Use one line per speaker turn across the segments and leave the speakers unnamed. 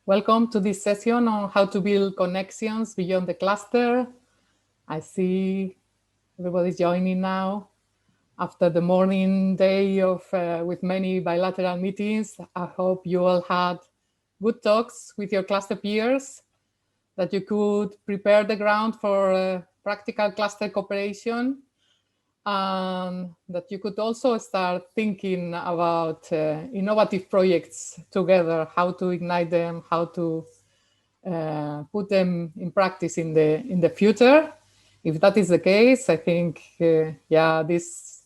Welcome to this session on how to build connections beyond the cluster. I see everybody's joining now. After the morning day of with many bilateral meetings, I hope you all had good talks with your cluster peers, that you could prepare the ground for practical cluster cooperation, and that you could also start thinking about innovative projects together, how to ignite them, how to put them in practice in the future. If that is the case, I think, yeah, this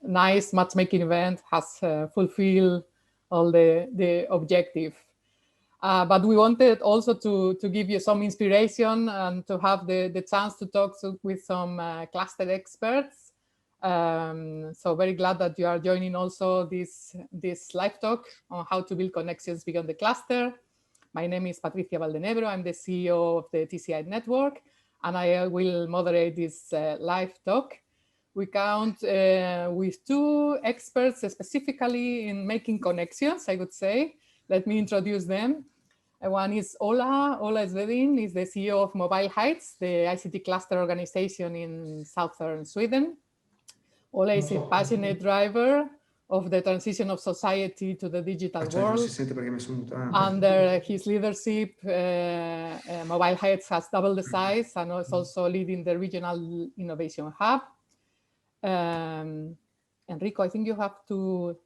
nice matchmaking event has fulfilled all the objective. But we wanted also to give you some inspiration and to have the chance to talk with some cluster experts. So very glad that you are joining also this live talk on how to build connections beyond the cluster. My name is Patricia Valdenebro. I'm the CEO of the TCI network, and I will moderate this live talk. We count with two experts specifically in making connections, I would say. Let me introduce them. One is Ola Svedin, is the CEO of Mobile Heights, the ICT cluster organization in southern Sweden. Ola is a passionate driver of the transition of society to the digital world. Under his leadership, Mobile Heights has doubled the size and is also leading the regional innovation hub. Enrico, I think you have to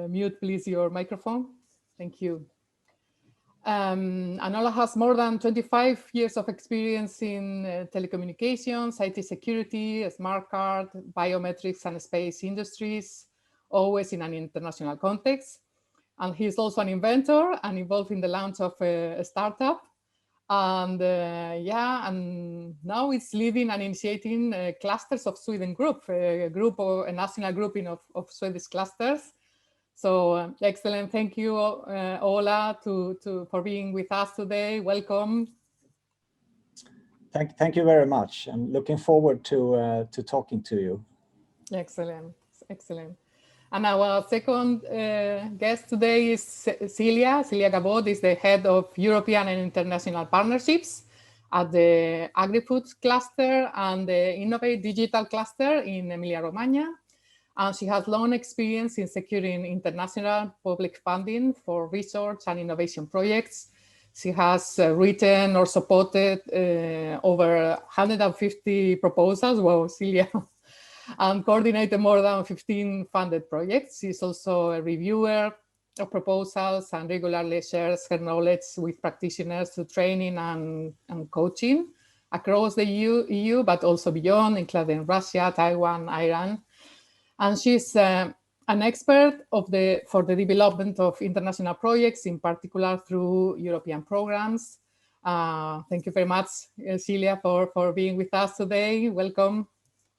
mute, please, your microphone. Thank you. Ola has more than 25 years of experience in telecommunications, IT security, smart card, biometrics, and space industries, always in an international context. And he's also an inventor and involved in the launch of a startup. And and now it's leading and initiating Clusters of Sweden group, a national grouping of Swedish clusters. So excellent. Thank you, Ola, for being with us today. Welcome.
Thank you very much. I'm looking forward to talking to you.
Excellent. And our second guest today is Célia. Célia Gavaud is the head of European and International Partnerships at the Agrifood cluster and the Innovate digital cluster in Emilia-Romagna. And she has long experience in securing international public funding for research and innovation projects. She has written or supported over 150 proposals, wow, Célia, and coordinated more than 15 funded projects. She's also a reviewer of proposals and regularly shares her knowledge with practitioners through training and coaching across the EU, but also beyond, including Russia, Taiwan, Iran. And she's an expert for the development of international projects, in particular through European programs. Thank you very much, Célia, for being with us today. Welcome.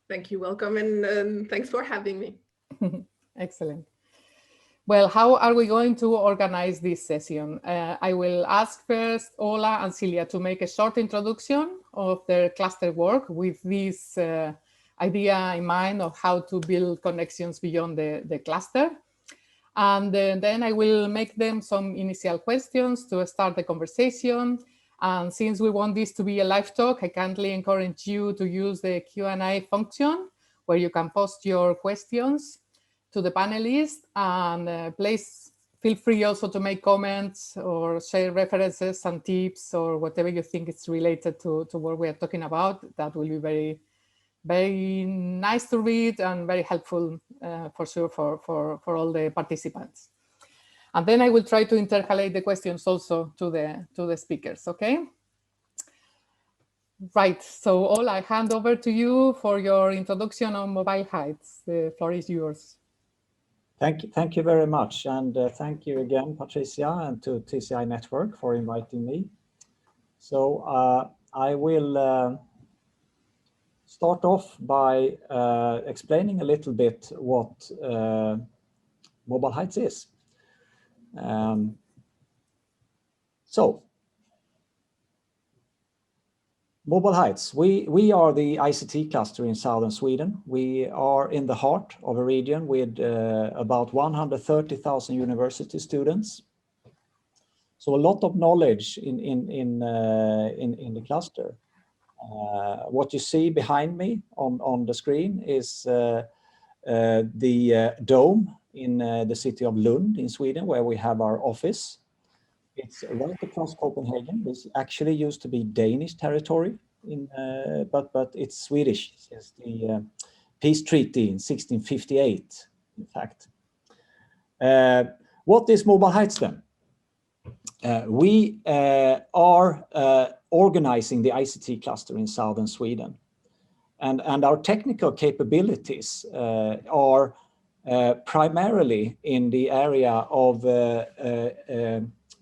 Thank you, welcome, and thanks for having me.
Excellent. Well, how are we going to organize this session? I will ask first Ola and Célia to make a short introduction of their cluster work with this idea in mind of how to build connections beyond the cluster. And then I will make them some initial questions to start the conversation. And since we want this to be a live talk, I kindly encourage you to use the Q&A function where you can post your questions to the panelists. And please feel free also to make comments or share references and tips or whatever you think is related to what we are talking about. That will be very, very nice to read and very helpful for sure for all the participants. And then I will try to intercalate the questions also to the speakers, okay? Right, so Ola, I hand over to you for your introduction on Mobile Heights. The floor is yours.
Thank you very much. And thank you again, Patricia, and to TCI Network for inviting me. So I will start off by explaining a little bit what Mobile Heights is. So Mobile Heights, we are the ICT cluster in southern Sweden. We are in the heart of a region with about 130,000 university students. So a lot of knowledge in the cluster. What you see behind me on the screen is the dome in the city of Lund in Sweden, where we have our office. It's right across Copenhagen. This actually used to be Danish territory, but it's Swedish since the peace treaty in 1658, in fact. What is Mobile Heights then? We are organizing the ICT cluster in southern Sweden. And our technical capabilities are primarily in the area of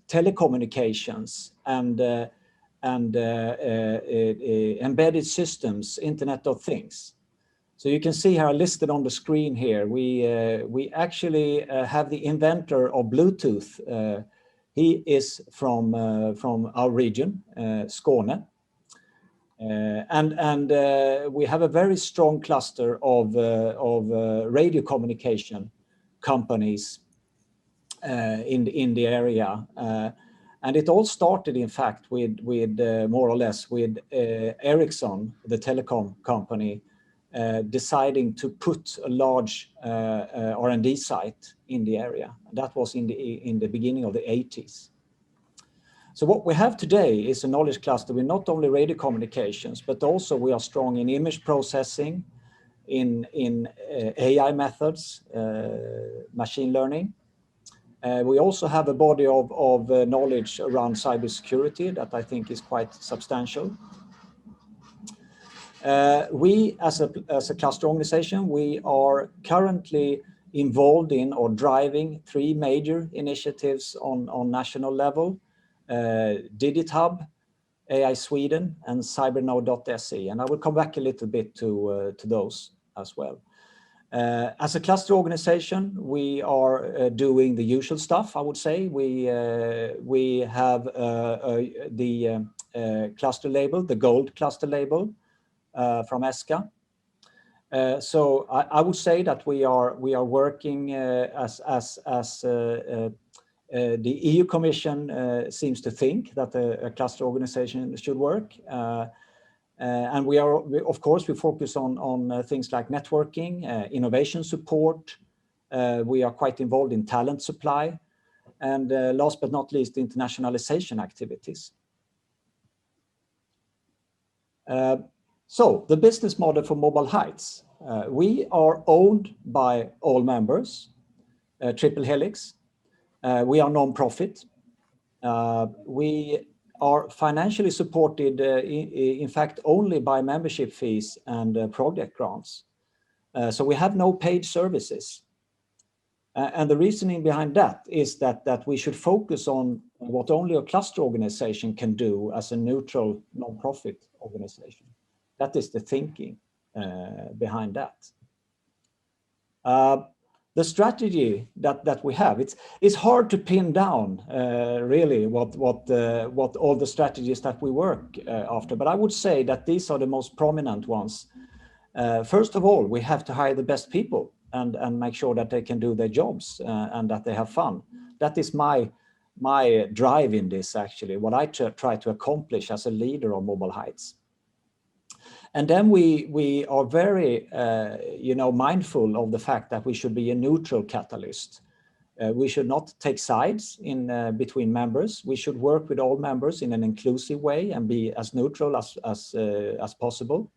telecommunications and embedded systems, Internet of Things. So you can see here listed on the screen here, we actually have the inventor of Bluetooth. He is from our region, Skåne. And we have a very strong cluster of radio communication companies in the area. And it all started, in fact, with more or less with Ericsson, the telecom company, deciding to put a large R&D site in the area. That was in the beginning of the 80s. So what we have today is a knowledge cluster with not only radio communications, but also we are strong in image processing, in AI methods, machine learning. We also have a body of knowledge around cybersecurity that I think is quite substantial. We, as a cluster organization, we are currently involved in or driving 3 major initiatives on national level. DigitHub, AI Sweden, and Cybernode.se, and I will come back a little bit to those as well. As a cluster organization, we are doing the usual stuff, I would say. We have the cluster label, the gold cluster label from ESCA. So I would say that we are working as the EU Commission seems to think that a cluster organization should work. And we of course, we focus on things like networking, innovation support. We are quite involved in talent supply. And last but not least, internationalization activities. So the business model for Mobile Heights. We are owned by all members, Triple Helix. We are non-profit. We are financially supported, in fact, only by membership fees and project grants. So we have no paid services. And the reasoning behind that is that we should focus on what only a cluster organization can do as a neutral non-profit organization. That is the thinking behind that. The strategy that we have, it's hard to pin down really what all the strategies that we work after, but I would say that these are the most prominent ones. First of all, we have to hire the best people and make sure that they can do their jobs and that they have fun. That is my drive in this, actually, what I try to accomplish as a leader of Mobile Heights. And then we are very, mindful of the fact that we should be a neutral catalyst. We should not take sides between members. We should work with all members in an inclusive way and be as neutral as possible.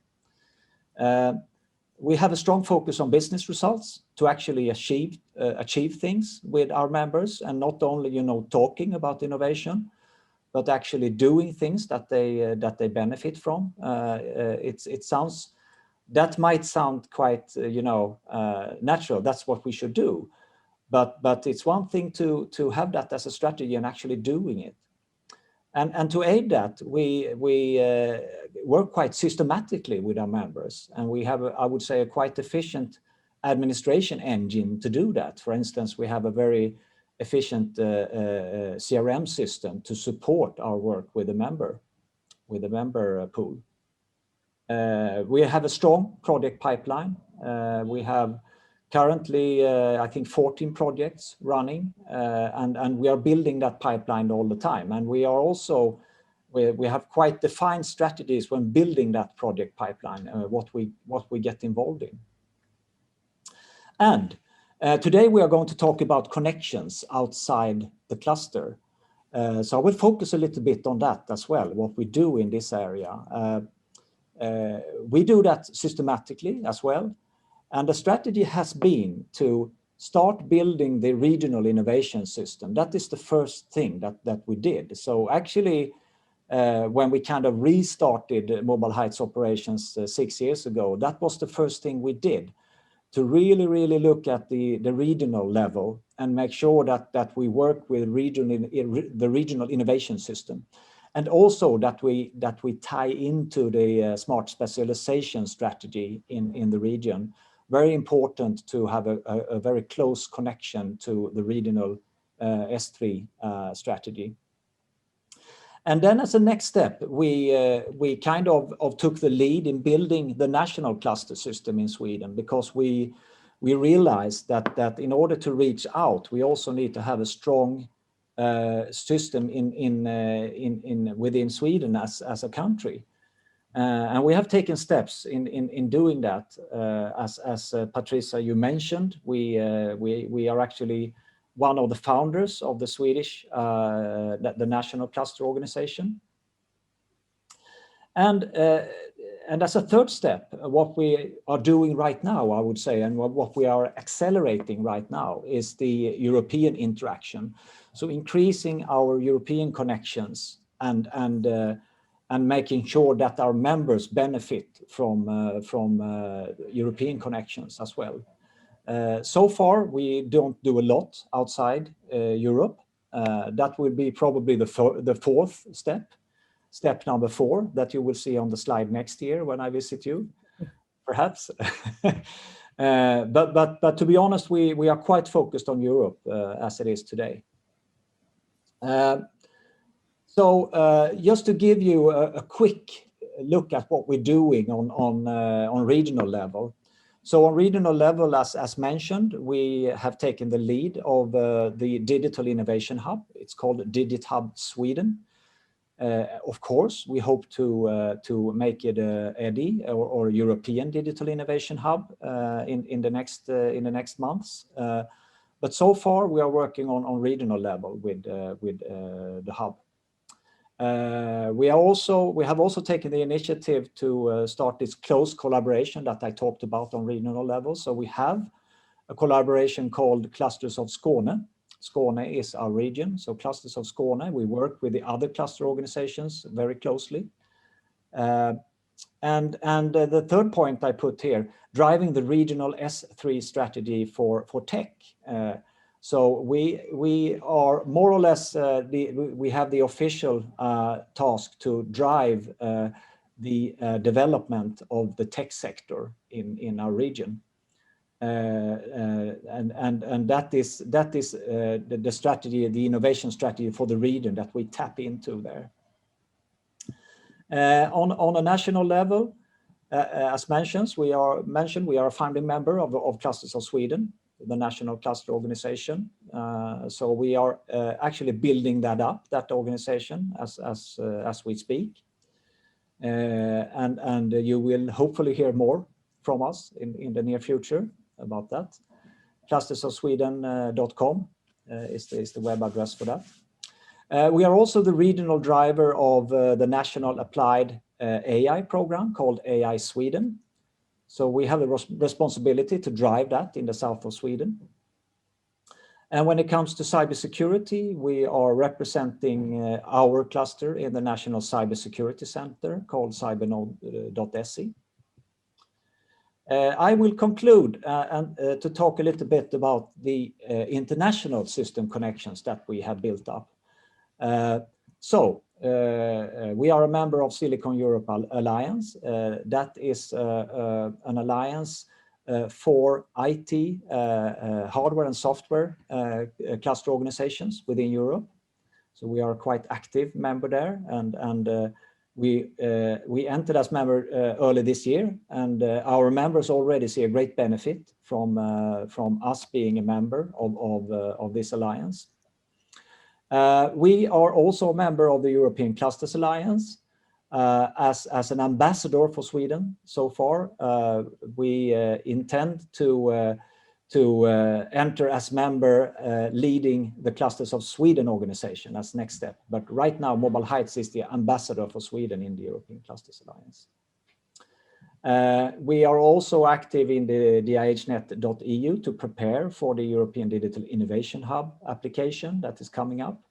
We have a strong focus on business results to actually achieve things with our members, and not only talking about innovation, but actually doing things that they benefit from. That might sound quite natural. That's what we should do, but it's one thing to have that as a strategy and actually doing it. And to aid that, we work quite systematically with our members, and we have, I would say, a quite efficient administration engine to do that. For instance, we have a very efficient CRM system to support our work with the member pool. We have a strong project pipeline. We have currently, I think 14 projects running, and we are building that pipeline all the time. And we are also, we have quite defined strategies when building that project pipeline, what we get involved in. And today we are going to talk about connections outside the cluster. So I will focus a little bit on that as well, what we do in this area. We do that systematically as well. And the strategy has been to start building the regional innovation system. That is the first thing that we did. So actually, when we kind of restarted Mobile Heights operations 6 years ago, that was the first thing we did, to really look at the regional level and make sure that we work with the regional innovation system. And also that we tie into the smart specialization strategy in the region. Very important to have a very close connection to the regional S3 strategy. And then as a next step, we kind of took the lead in building the national cluster system in Sweden, because we realized that in order to reach out, we also need to have a strong system within Sweden as a country. And we have taken steps in doing that. As Patricia, you mentioned, we are actually one of the founders of the Swedish, the National Cluster Organization. And as a third step, what we are doing right now, I would say, and what we are accelerating right now is the European interaction. So increasing our European connections and making sure that our members benefit from European connections as well. So far, we don't do a lot outside Europe. That will be probably the fourth step number 4, that you will see on the slide next year when I visit you, perhaps. But to be honest, we are quite focused on Europe as it is today. So just to give you a quick look at what we're doing on regional level. So on regional level, as mentioned, we have taken the lead of the Digital Innovation Hub. It's called Digit Hub Sweden. Of course, we hope to make it a EDI or European Digital Innovation Hub in the next months. But so far, we are working on regional level with the hub. We have also taken the initiative to start this close collaboration that I talked about on regional level. So we have a collaboration called Clusters of Skåne. Skåne is our region, so Clusters of Skåne. We work with the other cluster organizations very closely. And the third point I put here, driving the regional S3 strategy for tech. So we are more or less, we have the official task to drive the development of the tech sector in our region. And that is the strategy, the innovation strategy for the region that we tap into there. On a national level, as mentioned, we are a founding member of Clusters of Sweden, the National Cluster Organization. So we are actually building that organization as we speak. And you will hopefully hear more from us in the near future about that. clustersofsweden.com is the web address for that. We are also the regional driver of the National Applied AI program called AI Sweden. So we have a responsibility to drive that in the south of Sweden. And when it comes to cybersecurity, we are representing our cluster in the National Cybersecurity Center called cybernode.se. I will conclude and to talk a little bit about the international system connections that we have built up. We are a member of Silicon Europe Alliance. That is an alliance for IT, hardware and software cluster organizations within Europe. So we are a quite active member there, and we entered as member early this year, and our members already see a great benefit from us being a member of this alliance. We are also a member of the European Clusters Alliance as an ambassador for Sweden. So far, we intend to enter as member leading the Clusters of Sweden organization as next step. But right now, Mobile Heights is the ambassador for Sweden in the European Clusters Alliance. We are also active in the DIHnet.eu to prepare for the European Digital Innovation Hub application that is coming up.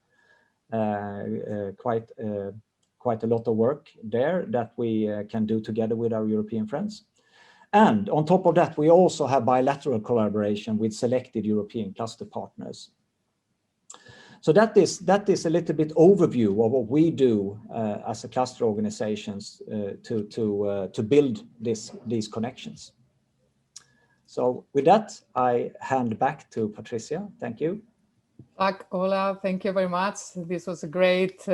Quite a lot of work there that we can do together with our European friends. And on top of that, we also have bilateral collaboration with selected European cluster partners. So that is a little bit overview of what we do as a cluster organizations to build these connections. So with that, I hand back to Patricia. Thank you.
Tack, Ola. Thank you very much. This was a great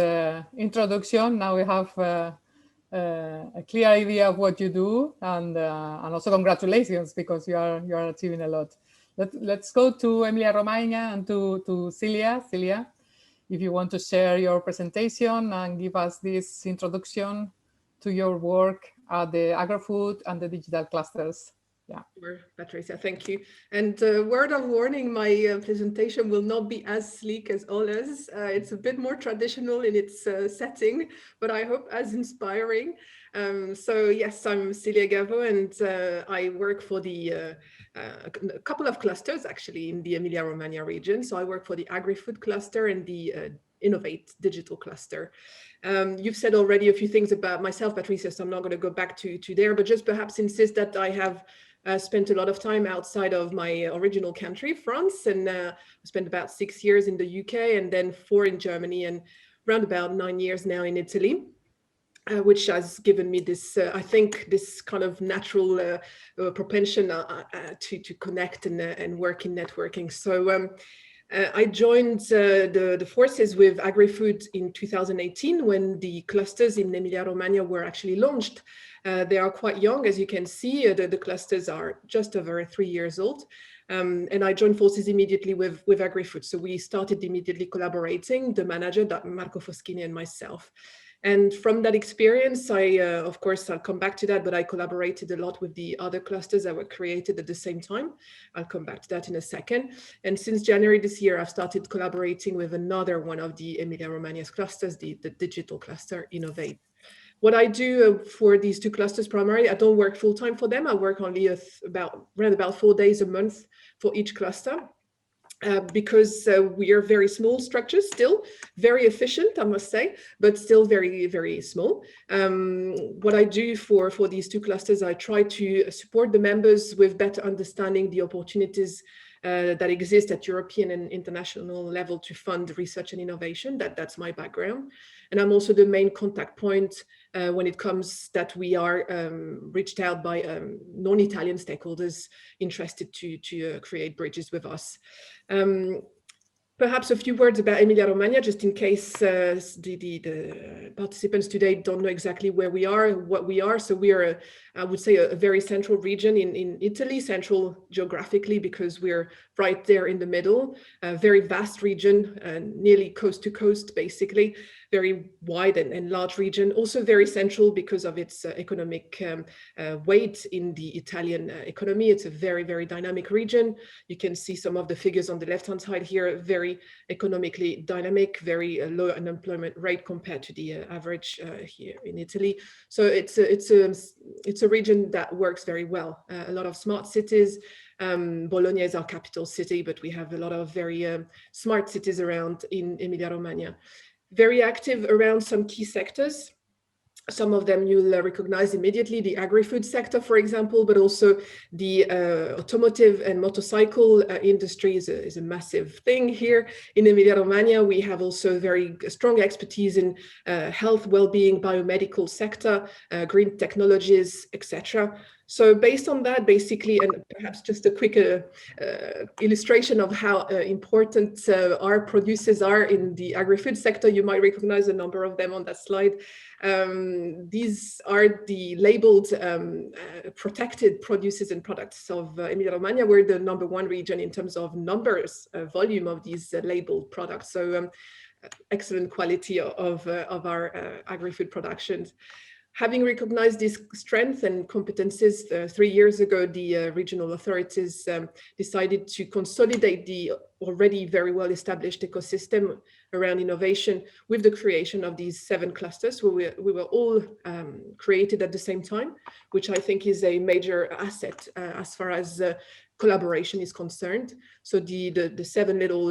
introduction. Now we have a clear idea of what you do, and also congratulations, because you are achieving a lot. Let's go to Emilia-Romagna and to Célia. Célia, if you want to share your presentation and give us this introduction to your work at the Agrifood and the digital clusters. Yeah.
Sure, Patricia, thank you. And word of warning, my presentation will not be as sleek as Ola's. It's a bit more traditional in its setting, but I hope as inspiring. So yes, I'm Célia Gavaud, and I work for a couple of clusters actually in the Emilia-Romagna region. So I work for the Agrifood cluster and the Innovate digital cluster. You've said already a few things about myself, Patricia, so I'm not going to go back to there, but just perhaps insist that I have spent a lot of time outside of my original country, France, and spent about 6 years in the UK and then 4 in Germany and around about 9 years now in Italy, which has given me this, I think, this kind of natural propension to connect and work in networking. So I joined the forces with Agrifood in 2018 when the clusters in Emilia-Romagna were actually launched. They are quite young, as you can see. The clusters are just over 3 years old. And I joined forces immediately with Agrifood. So we started immediately collaborating, the manager, Marco Foschini, and myself. And from that experience, of course, I'll come back to that, but I collaborated a lot with the other clusters that were created at the same time. I'll come back to that in a second. And since January this year, I've started collaborating with another one of the Emilia-Romagna's clusters, the digital cluster, Innovate. What I do for these 2 clusters primarily, I don't work full-time for them. I work only around about 4 days a month for each cluster. Because we are very small structures still, very efficient, I must say, but still very, very small. What I do for these 2 clusters, I try to support the members with better understanding the opportunities that exist at European and international level to fund research and innovation. That's my background. And I'm also the main contact point when it comes that we are reached out by non-Italian stakeholders interested to create bridges with us. Perhaps a few words about Emilia-Romagna, just in case the participants today don't know exactly where we are, what we are. So we are, I would say, a very central region in Italy, central geographically, because we're right there in the middle, a very vast region, nearly coast to coast, basically, very wide and large region, also very central because of its economic weight in the Italian economy. It's a very, very dynamic region. You can see some of the figures on the left-hand side here, very economically dynamic, very low unemployment rate compared to the average here in Italy. So it's a region that works very well. A lot of smart cities. Bologna is our capital city, but we have a lot of very smart cities around in Emilia-Romagna. Very active around some key sectors. Some of them you'll recognize immediately, the agri-food sector, for example, but also the automotive and motorcycle industry is a massive thing here in Emilia-Romagna. We have also very strong expertise in health, well-being, biomedical sector, green technologies, etc. So based on that, basically, and perhaps just a quick illustration of how important our producers are in the agri-food sector, you might recognize a number of them on that slide. These are the labeled protected producers and products of Emilia-Romagna. We're the #1 region in terms of numbers, volume of these labeled products. So excellent quality of our agri-food productions. Having recognized this strength and competences 3 years ago, the regional authorities decided to consolidate the already very well established ecosystem around innovation with the creation of these 7 clusters. We were all created at the same time, which I think is a major asset as far as collaboration is concerned. So the 7 little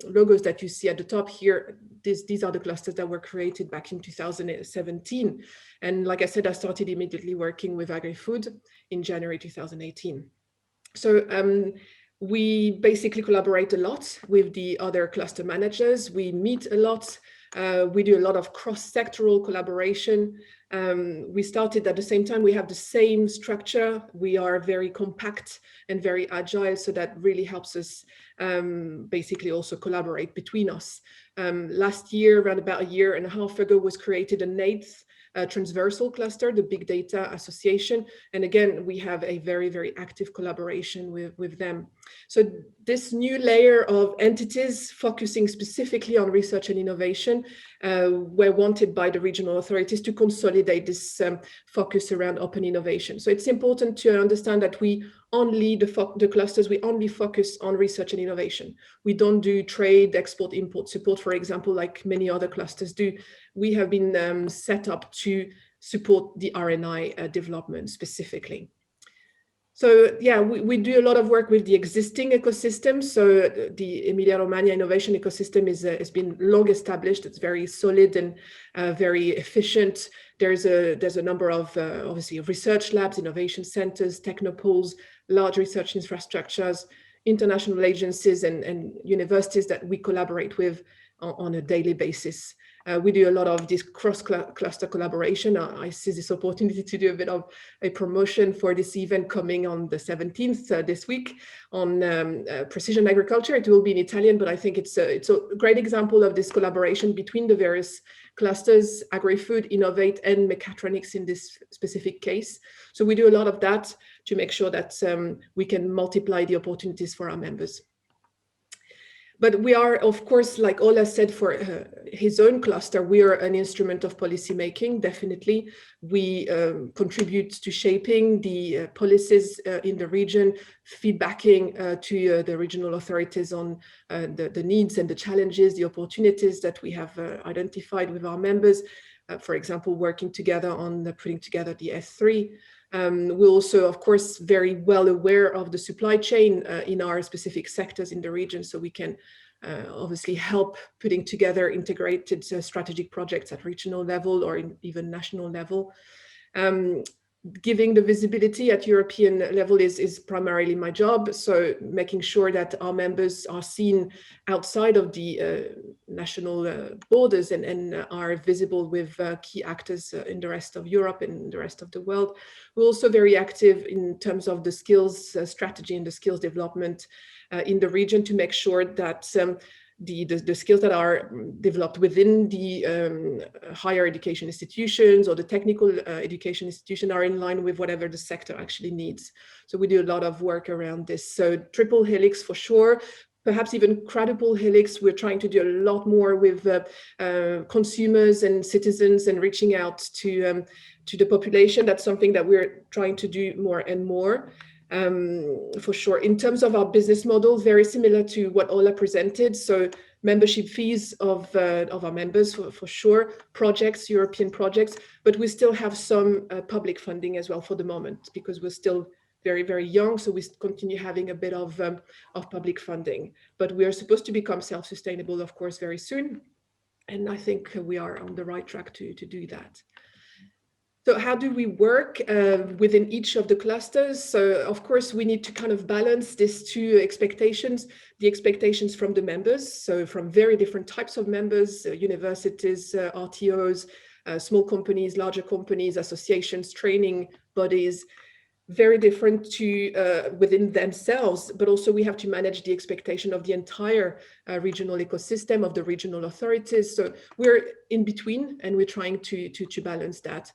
logos that you see at the top here, these are the clusters that were created back in 2017. And like I said, I started immediately working with Agrifood in January 2018. So we basically collaborate a lot with the other cluster managers. We meet a lot. We do a lot of cross-sectoral collaboration. We started at the same time. We have the same structure. We are very compact and very agile, so that really helps us basically also collaborate between us. Last year, around about a year and a half ago, was created an 8th transversal cluster, the Big Data Association. And again, we have a very, very active collaboration with them. So this new layer of entities focusing specifically on research and innovation were wanted by the regional authorities to consolidate this focus around open innovation. So it's important to understand that we only, the clusters, we only focus on research and innovation. We don't do trade, export, import support, for example, like many other clusters do. We have been set up to support the R&I development specifically. So yeah, we do a lot of work with the existing ecosystem. So the Emilia-Romagna innovation ecosystem has been long established. It's very solid and very efficient. There's a number of obviously research labs, innovation centers, technopoles, large research infrastructures, international agencies and universities that we collaborate with on a daily basis. We do a lot of this cross-cluster collaboration. I see this opportunity to do a bit of a promotion for this event coming on the 17th this week on precision agriculture. It will be in Italian, but I think it's a great example of this collaboration between the various clusters, Agrifood, Innovate, and mechatronics in this specific case. So we do a lot of that to make sure that we can multiply the opportunities for our members. But we are, of course, like Ola said, for his own cluster, we are an instrument of policy making, definitely. We contribute to shaping the policies in the region, feedbacking to the regional authorities on the needs and the challenges, the opportunities that we have identified with our members. For example, working together on putting together the S3. We're also, of course, very well aware of the supply chain in our specific sectors in the region, so we can obviously help putting together integrated strategic projects at regional level or even national level. Giving the visibility at European level is primarily my job. So making sure that our members are seen outside of the national borders and are visible with key actors in the rest of Europe and the rest of the world. We're also very active in terms of the skills strategy and the skills development in the region to make sure that the skills that are developed within the higher education institutions or the technical education institution are in line with whatever the sector actually needs. So we do a lot of work around this. So triple helix for sure, perhaps even quadruple helix. We're trying to do a lot more with consumers and citizens and reaching out to the population. That's something that we're trying to do more and more. For sure. In terms of our business model, very similar to what Ola presented. So membership fees of our members for sure, projects, European projects, but we still have some public funding as well for the moment because we're still very, very young. So we continue having a bit of public funding, but we are supposed to become self-sustainable, of course, very soon. And I think we are on the right track to do that. So how do we work within each of the clusters? So of course, we need to kind of balance these two expectations, the expectations from the members, so from very different types of members, universities, RTOs, small companies, larger companies, associations, training bodies, very different to within themselves, but also we have to manage the expectation of the entire regional ecosystem, of the regional authorities. So we're in between, and we're trying to balance that.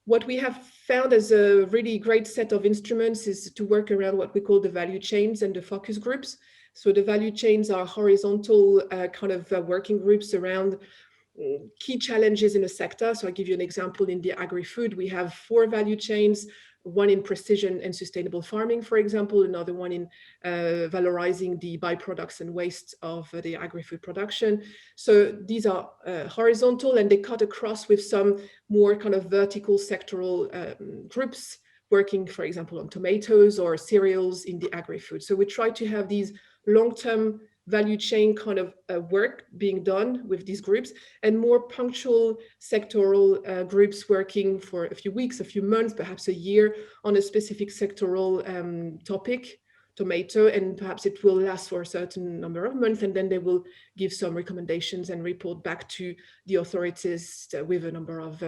What we have found as a really great set of instruments is to work around what we call the value chains and the focus groups. So the value chains are horizontal kind of working groups around key challenges in a sector. So I'll give you an example. In the agri-food, we have 4 value chains, one in precision and sustainable farming, for example, another one in valorizing the byproducts and wastes of the agri-food production. So these are horizontal, and they cut across with some more kind of vertical sectoral groups working, for example, on tomatoes or cereals in the agri-food. So we try to have these long-term value chain kind of work being done with these groups, and more punctual sectoral groups working for a few weeks, a few months, perhaps a year on a specific sectoral topic, tomato, and perhaps it will last for a certain number of months, and then they will give some recommendations and report back to the authorities with a number of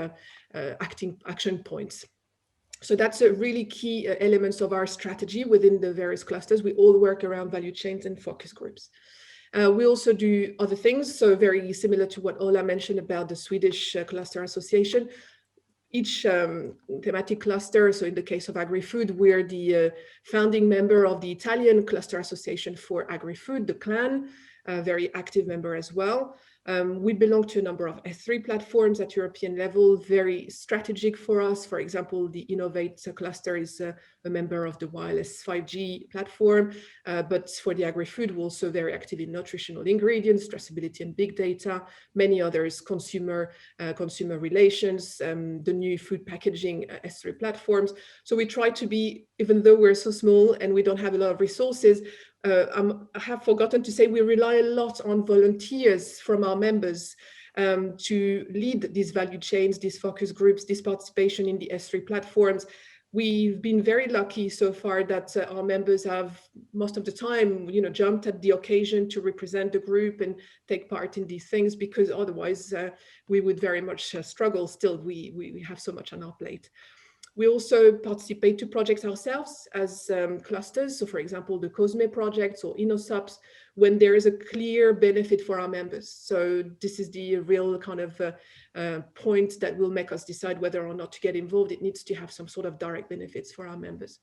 action points. So that's a really key elements of our strategy within the various clusters. We all work around value chains and focus groups. We also do other things, so very similar to what Ola mentioned about the Swedish Cluster Association. Each thematic cluster, so in the case of agri-food, we're the founding member of the Italian Cluster Association for Agri-Food, the CLAN, a very active member as well. We belong to a number of S3 platforms at European level, very strategic for us. For example, the Innovate cluster is a member of the wireless 5G platform, but for the agri-food, we're also very active in nutritional ingredients, traceability and big data, many others, consumer relations, the new food packaging S3 platforms. So we try to be, even though we're so small and we don't have a lot of resources, I have forgotten to say we rely a lot on volunteers from our members to lead these value chains, these focus groups, this participation in the S3 platforms. We've been very lucky so far that our members have, most of the time, jumped at the occasion to represent the group and take part in these things, because otherwise we would very much struggle. Still, we have so much on our plate. We also participate to projects ourselves as clusters. So for example, the COSME projects or InnoSups, when there is a clear benefit for our members. So this is the real kind of point that will make us decide whether or not to get involved. It needs to have some sort of direct benefits for our members.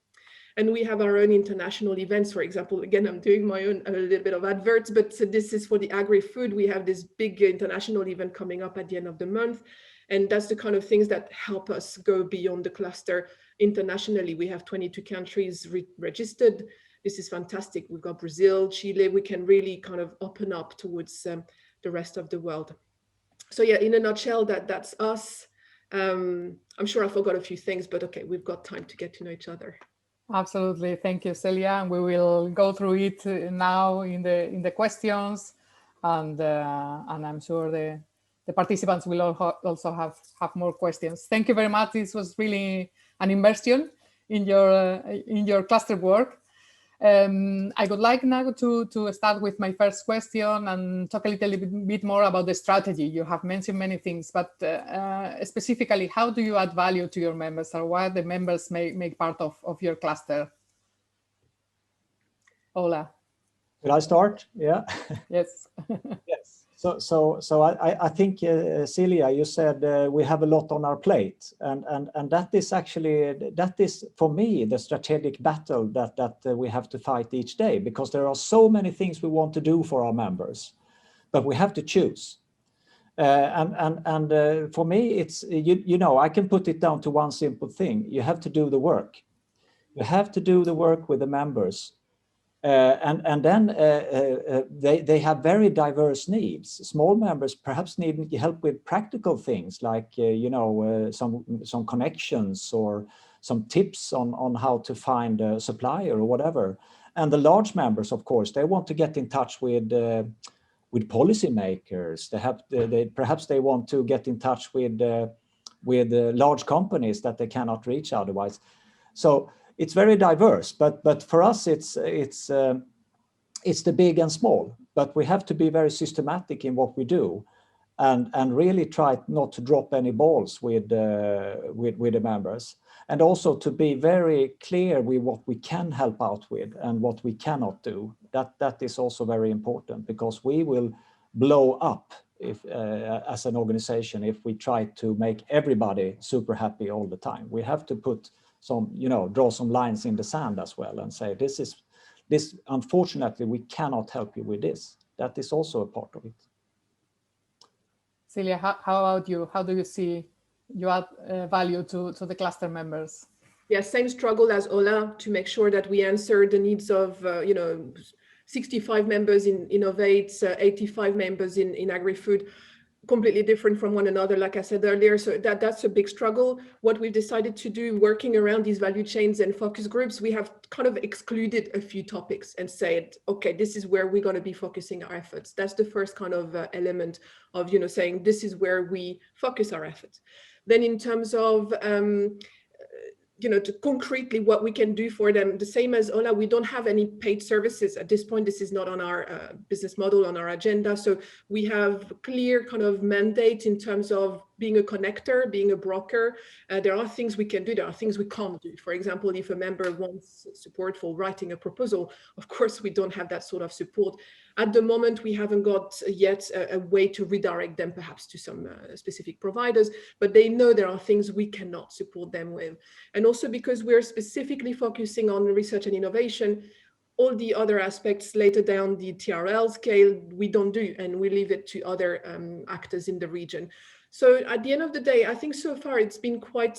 And we have our own international events. For example, again, I'm doing my own a little bit of adverts, but this is for the agri-food. We have this big international event coming up at the end of the month. And that's the kind of things that help us go beyond the cluster internationally. We have 22 countries registered. This is fantastic. We've got Brazil, Chile. We can really kind of open up towards the rest of the world. So yeah, in a nutshell, that's us. I'm sure I forgot a few things, but okay, we've got time to get to know each other.
Absolutely. Thank you, Célia. And we will go through it now in the questions, and I'm sure the participants will also have more questions. Thank you very much. This was really an immersion in your cluster work. I would like now to start with my first question and talk a little bit more about the strategy. You have mentioned many things, but specifically, how do you add value to your members, or why the members make part of your cluster? Ola.
Will I start? Yeah.
Yes.
Yes. So I think, Célia, you said we have a lot on our plate, and that is for me the strategic battle that we have to fight each day, because there are so many things we want to do for our members, but we have to choose. And for me, it's I can put it down to one simple thing: you have to do the work. You have to do the work with the members. And then they have very diverse needs. Small members perhaps need help with practical things like some connections or some tips on how to find a supplier or whatever. And the large members, of course, they want to get in touch with policymakers. Perhaps they want to get in touch with large companies that they cannot reach otherwise. So it's very diverse, but for us it's the big and small. But we have to be very systematic in what we do, and really try not to drop any balls with the members. and also to be very clear with what we can help out with and what we cannot do. That is also very important, because we will blow up if as an organization if we try to make everybody super happy all the time. We have to put some, draw some lines in the sand as well and say, this unfortunately we cannot help you with this. That is also a part of it.
Célia, how about you? How do you see you add value to the cluster members?
Yeah, same struggle as Ola, to make sure that we answer the needs of 65 members in Innovate, 85 members in Agrifood, completely different from one another, like I said earlier. So that's a big struggle. What we've decided to do, working around these value chains and focus groups, we have kind of excluded a few topics and said, okay, this is where we're going to be focusing our efforts. That's the first kind of element of, saying this is where we focus our efforts. Then in terms of to concretely what we can do for them, the same as Ola, we don't have any paid services at this point. This is not on our business model, on our agenda. So we have clear kind of mandate in terms of being a connector, being a broker. There are things we can do, there are things we can't do. For example, if a member wants support for writing a proposal, of course, we don't have that sort of support. At the moment, we haven't got yet a way to redirect them perhaps to some specific providers, but they know there are things we cannot support them with. And also because we're specifically focusing on research and innovation, all the other aspects later down the TRL scale, we don't do, and we leave it to other actors in the region. So at the end of the day, I think so far it's been quite,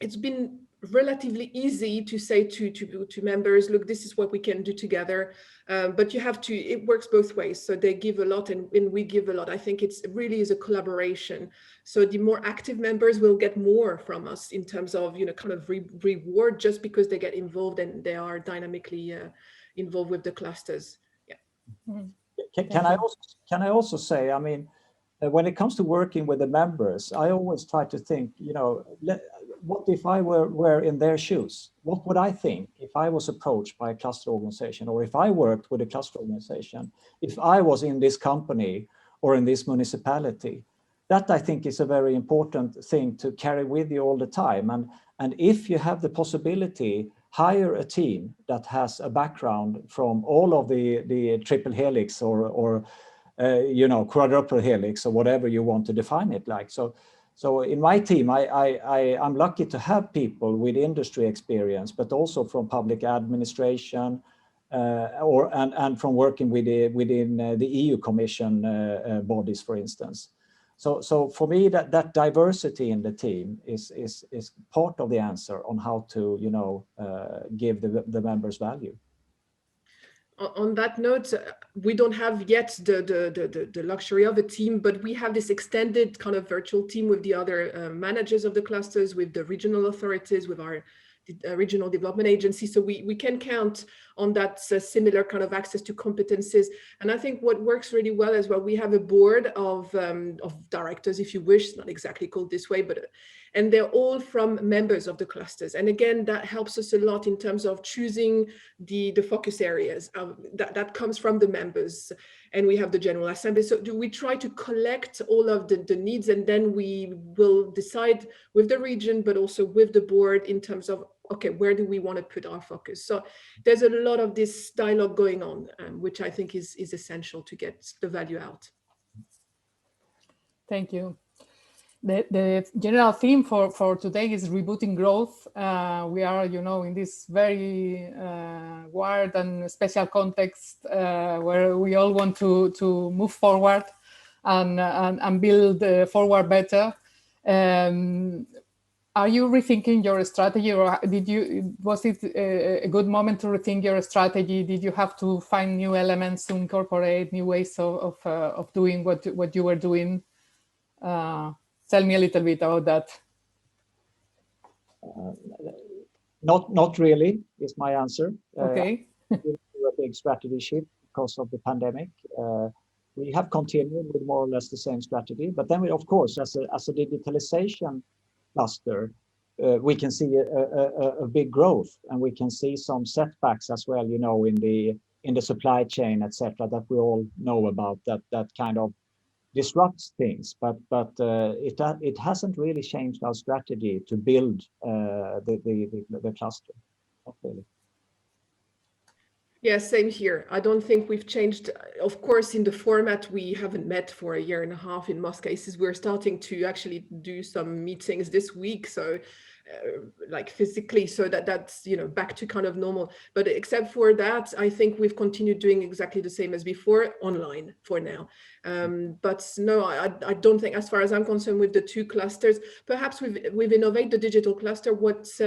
it's been relatively easy to say to members, look, this is what we can do together. But you have to, it works both ways. So they give a lot and we give a lot. I think it really is a collaboration. So the more active members will get more from us in terms of, kind of reward, just because they get involved and they are dynamically involved with the clusters. Yeah.
Can I also say, I mean, when it comes to working with the members, I always try to think, what if I were in their shoes? What would I think if I was approached by a cluster organization, or if I worked with a cluster organization, if I was in this company or in this municipality? That, I think, is a very important thing to carry with you all the time. And if you have the possibility, hire a team that has a background from all of the triple helix or quadruple helix, or whatever you want to define it like. So in my team, I'm lucky to have people with industry experience, but also from public administration, and from working within the EU Commission bodies, for instance. So for me, that diversity in the team is part of the answer on how to give the members value.
On that note, we don't have yet the luxury of a team, but we have this extended kind of virtual team with the other managers of the clusters, with the regional authorities, with our regional development agency. So we can count on that similar kind of access to competences. And I think what works really well as well, we have a board of directors, if you wish, it's not exactly called this way, but and they're all from members of the clusters. And again, that helps us a lot in terms of choosing the focus areas. That comes from the members. And we have the General Assembly. So do we try to collect all of the needs, and then we will decide with the region, but also with the board in terms of, okay, where do we want to put our focus? So there's a lot of this dialogue going on, which I think is essential to get the value out.
Thank you. The general theme for today is rebooting growth. We are, in this very wired and special context where we all want to move forward and build forward better. Are you rethinking your strategy, or was it a good moment to rethink your strategy? Did you have to find new elements to incorporate, new ways of doing what you were doing? Tell me a little bit about that.
Not really is my answer.
Okay.
A big strategy shift because of the pandemic. We have continued with more or less the same strategy, but then we, of course, as a digitalization cluster, we can see a big growth, and we can see some setbacks as well, in the supply chain, etc., that we all know about. That kind of disrupts things, but it hasn't really changed our strategy to build the cluster. Not really.
Yeah, same here. I don't think we've changed. Of course, in the format, we haven't met for a year and a half. In most cases, we're starting to actually do some meetings this week. So like physically, so that's, you know, back to kind of normal. But except for that, I think we've continued doing exactly the same as before, online for now. But no, I don't think, as far as I'm concerned, with the two clusters, perhaps we've innovated the digital cluster. What's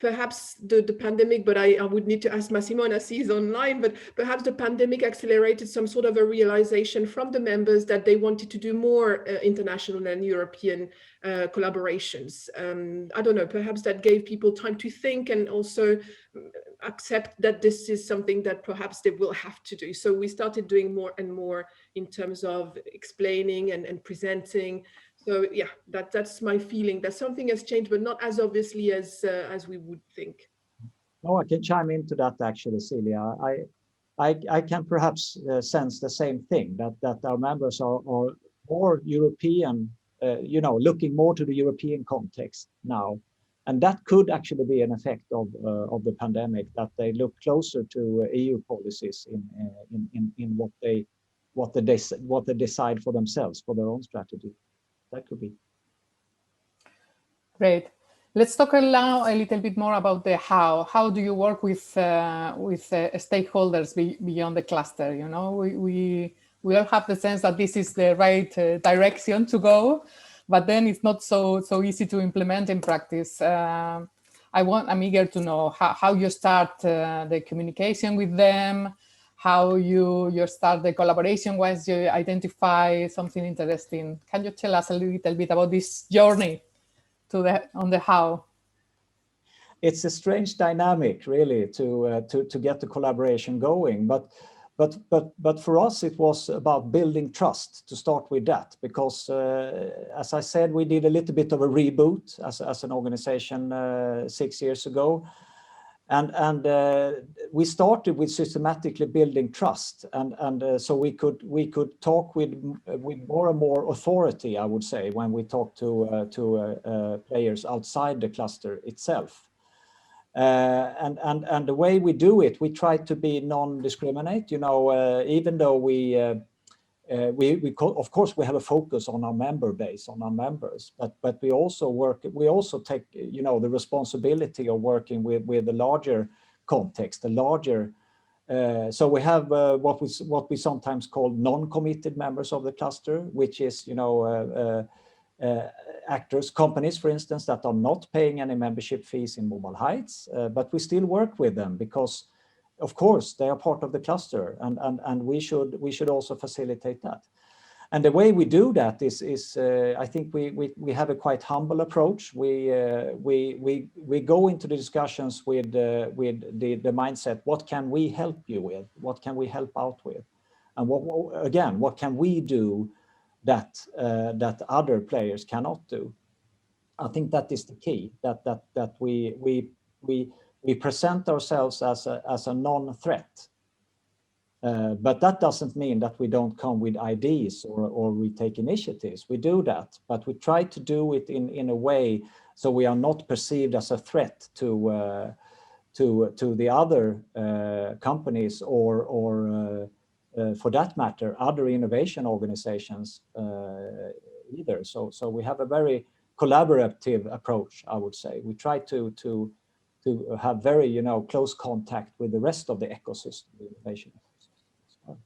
perhaps the pandemic, but I would need to ask Massimo, and I see he's online, but perhaps the pandemic accelerated some sort of a realization from the members that they wanted to do more international and European collaborations. I don't know, perhaps that gave people time to think and also accept that this is something that perhaps they will have to do. So we started doing more and more in terms of explaining and presenting. So yeah, that's my feeling, that something has changed, but not as obviously as we would think.
No, I can chime into that actually, Celia. I can perhaps sense the same thing, that our members are more European, looking more to the European context now, and that could actually be an effect of the pandemic, that they look closer to EU policies in what they decide for themselves, for their own strategy. That could be.
Great. Let's talk now a little bit more about the how. How do you work with stakeholders beyond the cluster? You know, we all have the sense that this is the right direction to go, but then it's not so easy to implement in practice. I'm eager to know how you start the communication with them, how you start the collaboration once you identify something interesting. Can you tell us a little bit about this journey on the how?
It's a strange dynamic, really, to get the collaboration going. But for us, it was about building trust, to start with that, because as I said, we did a little bit of a reboot as an organization 6 years ago. And we started with systematically building trust, and so we could talk with more and more authority, I would say, when we talk to players outside the cluster itself. And the way we do it, we try to be non-discriminate. You know, even though we of course we have a focus on our member base, on our members, but we also take, you know, the responsibility of working with the larger context, the larger. So we have what we sometimes call non-committed members of the cluster, which is, you know, actors, companies, for instance, that are not paying any membership fees in Mobile Heights, but we still work with them because, of course, they are part of the cluster, and we should also facilitate that. And the way we do that is I think we have a quite humble approach. We go into the discussions with the mindset: what can we help you with? What can we help out with? And what can we do that other players cannot do? I think that is the key. That we present ourselves as a non-threat, but that doesn't mean that we don't come with ideas or we take initiatives. We do that, but we try to do it in a way so we are not perceived as a threat to the other companies or for that matter other innovation organizations either. So we have a very collaborative approach, I would say. We try to have very, you know, close contact with the rest of the ecosystem, the innovation ecosystem.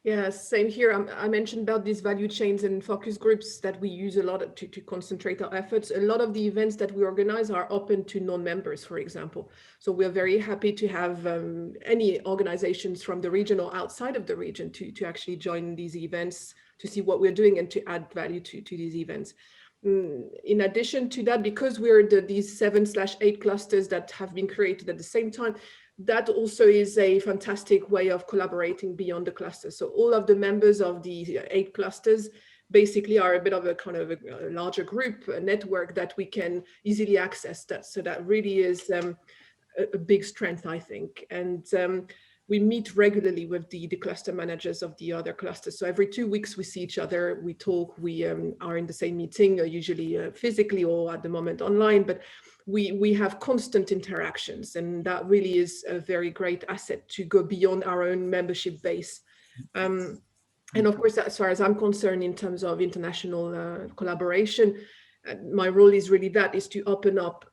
Yeah, same here. I mentioned about these value chains and focus groups that we use a lot to concentrate our efforts. A lot of the events that we organize are open to non-members, for example. So we're very happy to have any organizations from the region or outside of the region to actually join these events, to see what we're doing and to add value to these events. In addition to that, because we're these 7/8 clusters that have been created at the same time, that also is a fantastic way of collaborating beyond the cluster. So all of the members of the 8 clusters basically are a bit of a kind of a larger group, a network that we can easily access. That, so that really is a big strength, I think. And we meet regularly with the cluster managers of the other clusters. So every 2 weeks we see each other, we talk, we are in the same meeting, usually physically or at the moment online, but we have constant interactions, and that really is a very great asset to go beyond our own membership base. And of course, as far as I'm concerned, in terms of international collaboration, my role is really to open up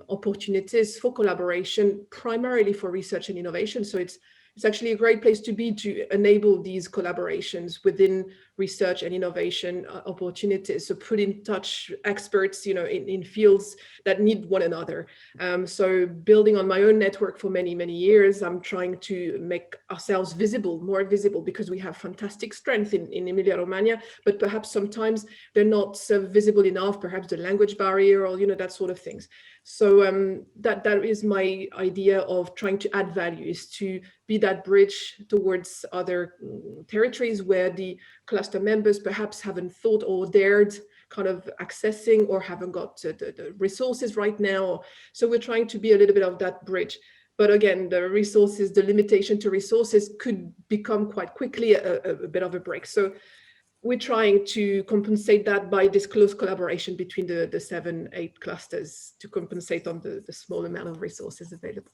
opportunities for collaboration, primarily for research and innovation. So it's actually a great place to be, to enable these collaborations within research and innovation opportunities. So put in touch experts, in fields that need one another. So building on my own network for many, many years, I'm trying to make ourselves more visible, because we have fantastic strength in Emilia-Romagna, but perhaps sometimes they're not so visible enough, perhaps the language barrier or, that sort of things. So that is my idea of trying to add value, is to be that bridge towards other territories where the cluster members perhaps haven't thought or dared kind of accessing, or haven't got the resources right now. So we're trying to be a little bit of that bridge. But again, the limitation to resources could become quite quickly a bit of a break. So we're trying to compensate that by this close collaboration between the 7-8 clusters, to compensate on the small amount of resources available.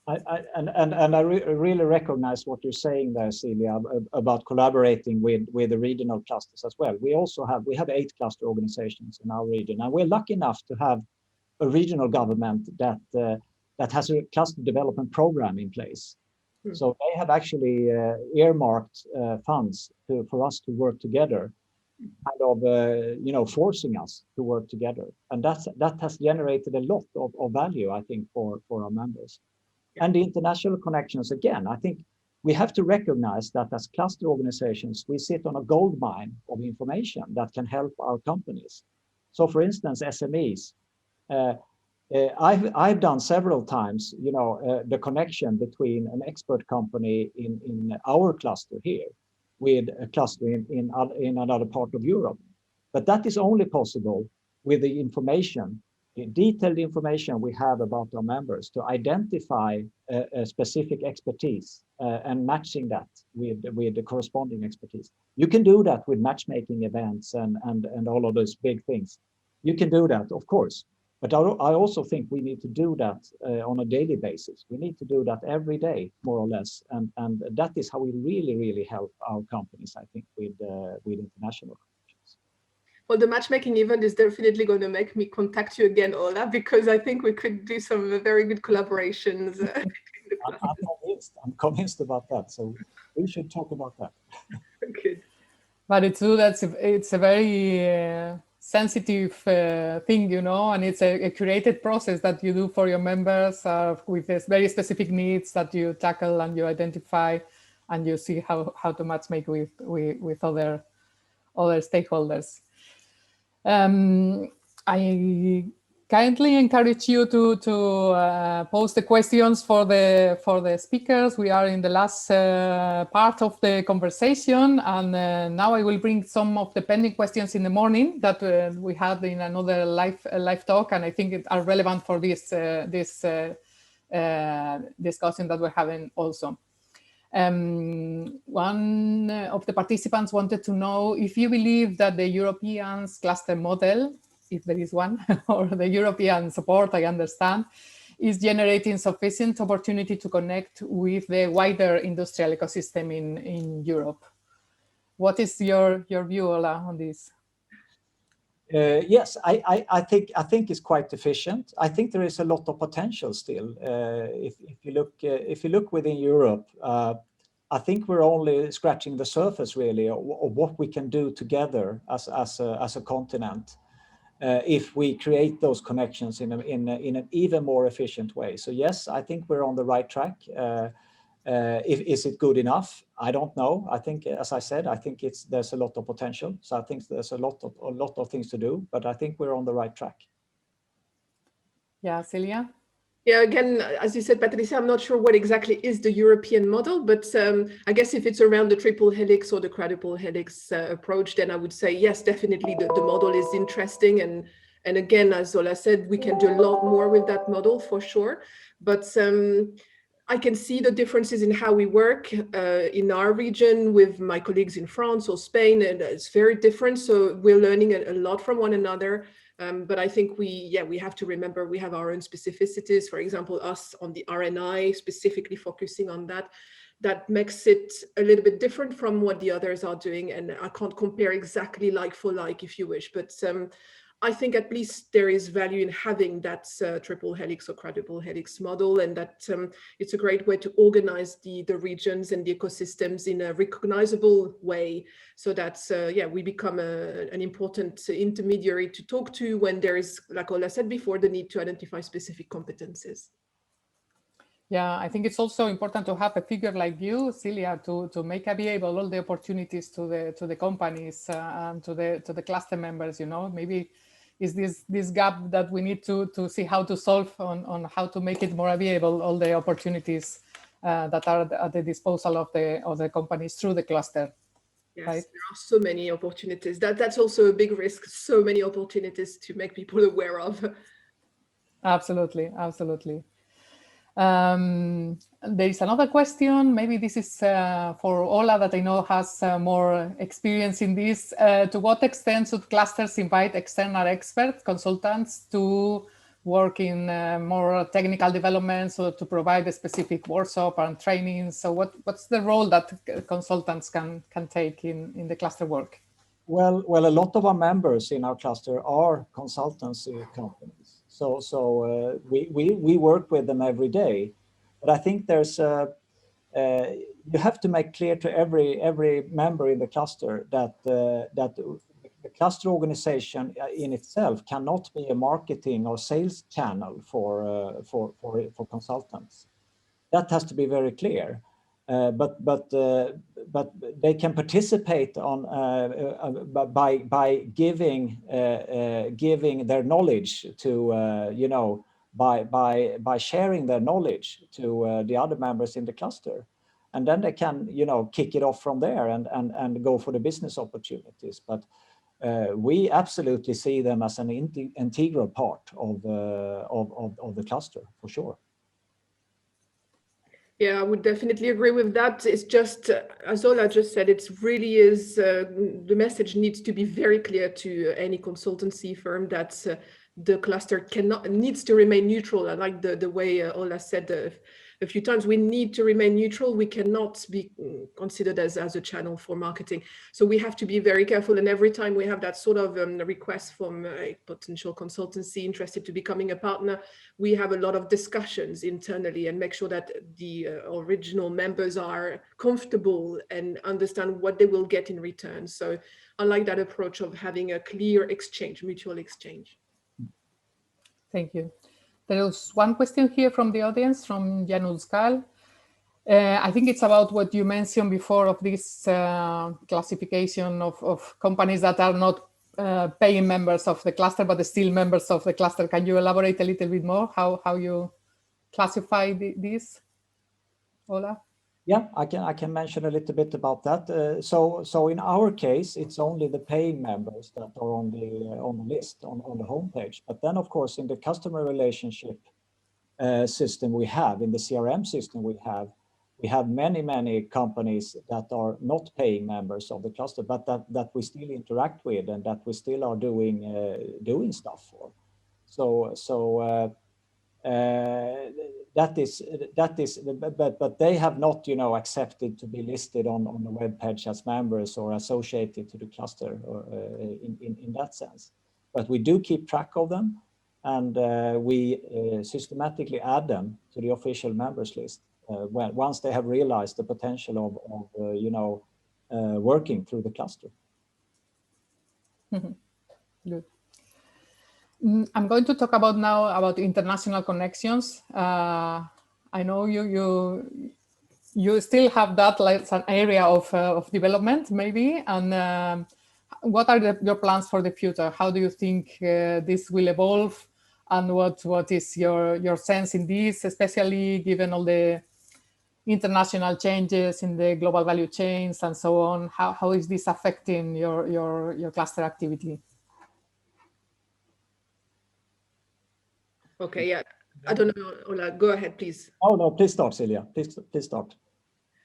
I really recognize what you're saying there, Célia, about collaborating with the regional clusters as well. We have 8 cluster organizations in our region, and we're lucky enough to have a regional government that has a cluster development program in place. So they have actually earmarked funds for us to work together, kind of forcing us to work together, and that has generated a lot of value, I think, for our members. And the international connections, again, I think we have to recognize that as cluster organizations, we sit on a gold mine of information that can help our companies. So, for instance, SMEs. I've done several times, the connection between an expert company in our cluster here with a cluster in another part of Europe. But that is only possible with the information, the detailed information we have about our members, to identify a specific expertise and matching that with the corresponding expertise. You can do that with matchmaking events and all of those big things. You can do that, of course. But I also think we need to do that on a daily basis. We need to do that every day, more or less. And that is how we really, really help our companies, I think, with international connections.
Well, the matchmaking event is definitely going to make me contact you again, Ola, because I think we could do some very good collaborations.
I'm convinced about that. So we should talk about that.
Good.
But it's true that it's a very sensitive thing, and it's a curated process that you do for your members with this very specific needs that you tackle and you identify, and you see how to matchmake with other stakeholders. I kindly encourage you to post the questions for the speakers. We are in the last part of the conversation, and now I will bring some of the pending questions in the morning that we had in another live talk, and I think it are relevant for this discussion that we're having also. One of the participants wanted to know if you believe that the European cluster model, if there is one, or the European support, I understand, is generating sufficient opportunity to connect with the wider industrial ecosystem in Europe. What is your view, Ola, on this?
Yes, I think it's quite efficient. I think there is a lot of potential still. If you look within Europe, I think we're only scratching the surface, really, of what we can do together as a continent. If we create those connections in an even more efficient way. So yes, I think we're on the right track. Is it good enough? I don't know. I think, as I said, I think there's a lot of potential. So I think there's a lot of things to do, but I think we're on the right track.
Yeah, Célia?
Yeah, again, as you said, Patricia, I'm not sure what exactly is the European model, but I guess if it's around the triple helix or the quadruple helix approach, then I would say, yes, definitely the model is interesting. And again, as Ola said, we can do a lot more with that model for sure. But I can see the differences in how we work in our region with my colleagues in France or Spain, and it's very different. So we're learning a lot from one another. But I think we have to remember we have our own specificities. For example, us on the RNI, specifically focusing on that. That makes it a little bit different from what the others are doing. And I can't compare exactly like for like, if you wish, but I think at least there is value in having that triple helix or quadruple helix model, and that it's a great way to organize the regions and the ecosystems in a recognizable way, so that we become an important intermediary to talk to when there is, like Ola said before, the need to identify specific competences.
Yeah, I think it's also important to have a figure like you, Célia, to make available all the opportunities to the companies and to the cluster members. You know, maybe is this gap that we need to see how to solve on how to make it more available, all the opportunities that are at the disposal of the companies through the cluster.
Yes,
right?
There are so many opportunities. That's also a big risk. So many opportunities to make people aware of.
Absolutely, absolutely. There is another question. Maybe this is for Ola, that I know has more experience in this. To what extent should clusters invite external experts, consultants, to work in more technical developments, or to provide a specific workshop and training? So what's the role that consultants can take in the cluster work?
Well, a lot of our members in our cluster are consultancy companies. So we work with them every day. But I think there's you have to make clear to every member in the cluster that the cluster organization in itself cannot be a marketing or sales channel for consultants. That has to be very clear. But they can participate on by giving their knowledge to by sharing their knowledge to the other members in the cluster, and then they can kick it off from there and go for the business opportunities. But we absolutely see them as an integral part of the cluster, for sure.
Yeah, I would definitely agree with that. It's just, as Ola just said, it really is, the message needs to be very clear to any consultancy firm that the cluster needs to remain neutral. I like the way Ola said a few times, we need to remain neutral. We cannot be considered as a channel for marketing. So we have to be very careful. And every time we have that sort of request from a potential consultancy interested to becoming a partner, we have a lot of discussions internally and make sure that the original members are comfortable and understand what they will get in return. So I like that approach of having a clear exchange, mutual exchange.
Thank you. There was one question here from the audience, from Janus Skal. I think it's about what you mentioned before of this classification of companies that are not paying members of the cluster, but still members of the cluster. Can you elaborate a little bit more how you classify this, Ola?
Yeah, I can mention a little bit about that. So in our case, it's only the paying members that are on the list on the homepage. But then, of course, in the customer relationship system we have, in the CRM system we have many companies that are not paying members of the cluster, but that we still interact with and that we still are doing stuff for. So that is, but they have not, accepted to be listed on the web page as members or associated to the cluster, or in that sense. But we do keep track of them, and we systematically add them to the official members list once they have realized the potential of working through the cluster.
Mm-hmm. Good. I'm going to talk now about international connections. I know you still have that like an area of development, maybe. And what are your plans for the future? How do you think this will evolve? And what is your sense in this, especially given all the international changes in the global value chains and so on? How is this affecting your cluster activity?
Okay, yeah. I don't know, Ola, go ahead, please.
Oh, no, please start, Célia. Please start.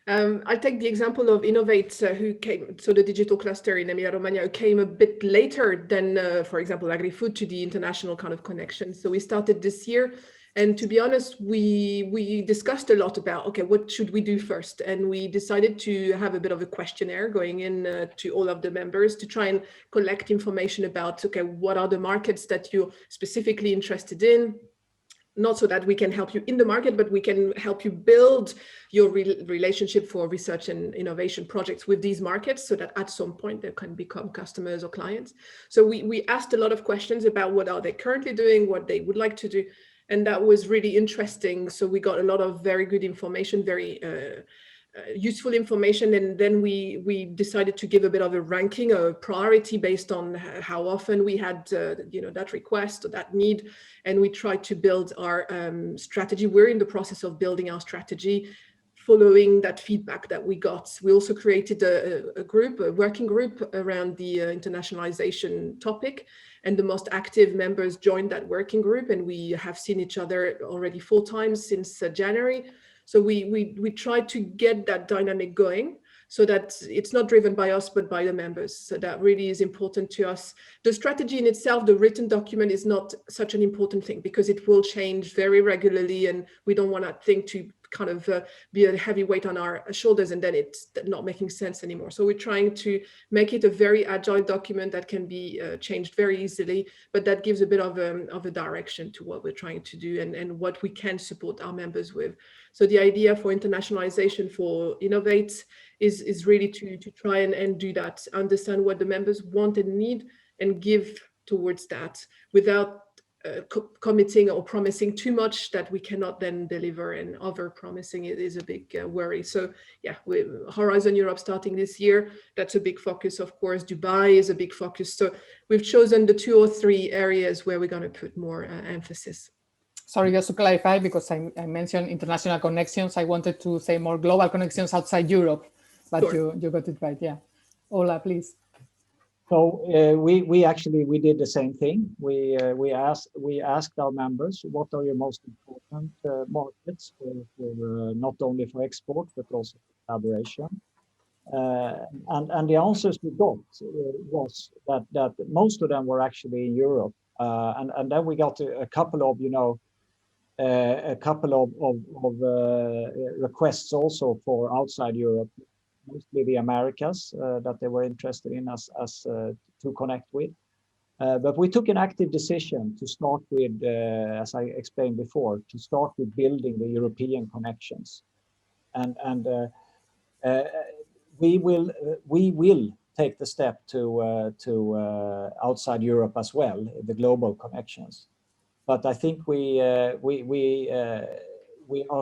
I'll take the example of Innovate, who came, so the digital cluster in Emilia-Romagna, who came a bit later than, for example, Agrifood to the international kind of connection. So we started this year. And to be honest, we discussed a lot about, okay, what should we do first? And we decided to have a bit of a questionnaire going in to all of the members to try and collect information about, okay, what are the markets that you're specifically interested in? Not so that we can help you in the market, but we can help you build your relationship for research and innovation projects with these markets so that at some point they can become customers or clients. So we asked a lot of questions about what are they currently doing, what they would like to do. And that was really interesting. So we got a lot of very good information, very useful information. And then we decided to give a bit of a ranking, a priority based on how often we had that request or that need. And we tried to build our strategy. We're in the process of building our strategy following that feedback that we got. We also created a working group around the internationalization topic. And the most active members joined that working group. And we have seen each other already 4 times since January. So we tried to get that dynamic going so that it's not driven by us, but by the members. So that really is important to us. The strategy in itself, the written document, is not such an important thing because it will change very regularly. And we don't want that thing to kind of be a heavy weight on our shoulders and then it's not making sense anymore. So we're trying to make it a very agile document that can be changed very easily, but that gives a bit of a direction to what we're trying to do and what we can support our members with. So the idea for internationalization for Innovate is really to try and do that, understand what the members want and need and give towards that without committing or promising too much that we cannot then deliver, and over promising it is a big worry. So yeah, Horizon Europe starting this year, that's a big focus. Of course, Dubai is a big focus. So we've chosen the 2 or 3 areas where we're going to put more emphasis.
Sorry, just to clarify, because I mentioned international connections, I wanted to say more global connections outside Europe, but sure. you got it right. Yeah. Ola, please.
So we did the same thing. We asked our members, what are your most important markets for not only for export but also for collaboration. And the answers we got was that most of them were actually in Europe, and then we got a couple of requests also for outside Europe. Mostly the Americas that they were interested in us to connect with. But we took an active decision to start with, as I explained before, to start with building the European connections. And we will take the step to outside Europe as well, the global connections. But I think we are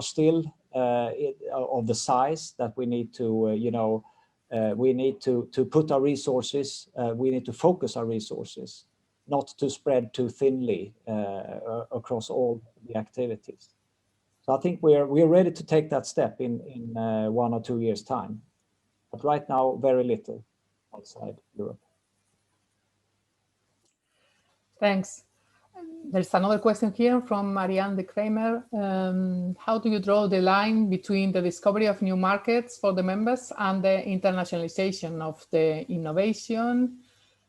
still of the size that we need to, we need to put our resources, we need to focus our resources, not to spread too thinly across all the activities. So I think we're ready to take that step in 1 or 2 years' time. But right now, very little outside Europe.
Thanks. There's another question here from Marianne de Kramer. How do you draw the line between the discovery of new markets for the members and the internationalization of the innovation?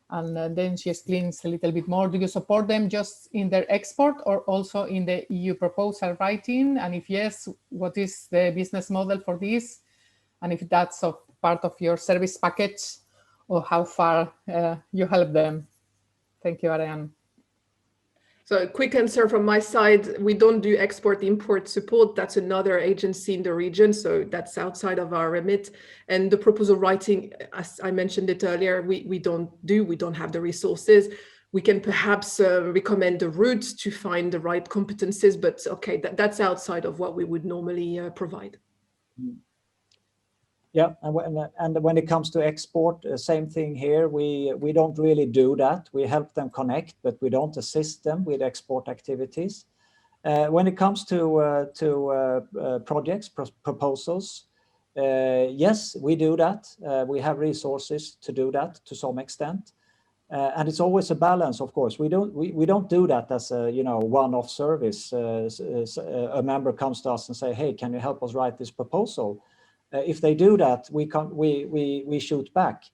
And then she explains a little bit more. Do you support them just in their export or also in the EU proposal writing? And if yes, what is the business model for this? And if that's a part of your service package, or how far you help them? Thank you, Ariane.
So a quick answer from my side, we don't do export-import support. That's another agency in the region, so that's outside of our remit. And the proposal writing, as I mentioned it earlier, we don't have the resources. We can perhaps recommend the routes to find the right competencies, but okay, that's outside of what we would normally provide.
Yeah, and when it comes to export, same thing here. We don't really do that. We help them connect, but we don't assist them with export activities. When it comes to projects, proposals, yes, we do that. We have resources to do that to some extent. And it's always a balance, of course. We don't do that as a one-off service. A member comes to us and say, "Hey, can you help us write this proposal?" If they do that, we shoot back.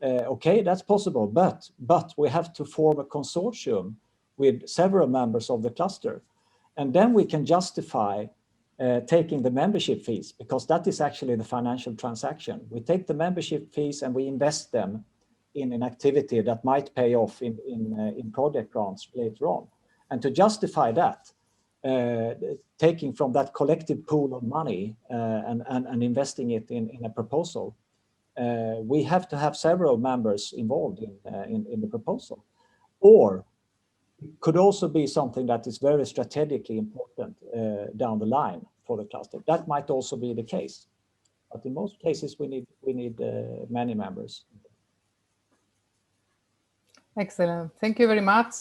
Okay, that's possible, but we have to form a consortium with several members of the cluster, and then we can justify taking the membership fees, because that is actually the financial transaction. We take the membership fees and we invest them in an activity that might pay off in project grants later on. And to justify that, taking from that collective pool of money and investing it in a proposal, we have to have several members involved in the proposal. Or it could also be something that is very strategically important down the line for the cluster. That might also be the case. But in most cases, we need many members.
Excellent. Thank you very much.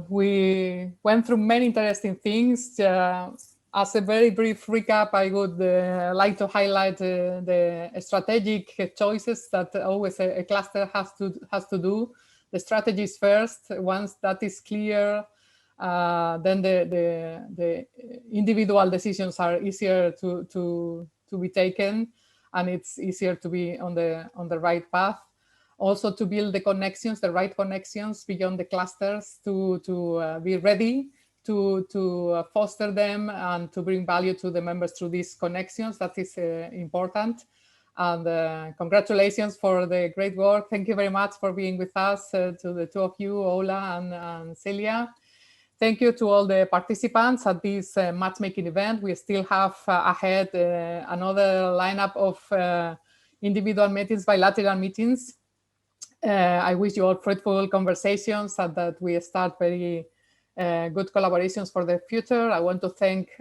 We went through many interesting things. As a very brief recap, I would like to highlight the strategic choices that always a cluster has to do. The strategy is first. Once that is clear, then the individual decisions are easier to be taken, and it's easier to be on the right path. Also to build the right connections beyond the clusters, to be ready to foster them and to bring value to the members through these connections. That is important. And congratulations for the great work. Thank you very much for being with us, to the two of you, Ola and Célia. Thank you to all the participants at this matchmaking event. We still have ahead another lineup of individual meetings, bilateral meetings. I wish you all fruitful conversations and that we start very good collaborations for the future. I want to thank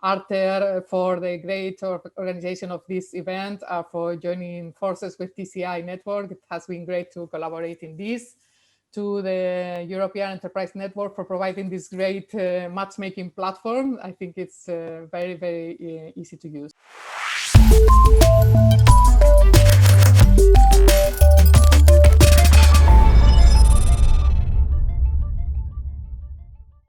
Arter for the great organization of this event, for joining forces with TCI Network. It has been great to collaborate in this. To the European Enterprise Network for providing this great matchmaking platform. I think it's very, very easy to use.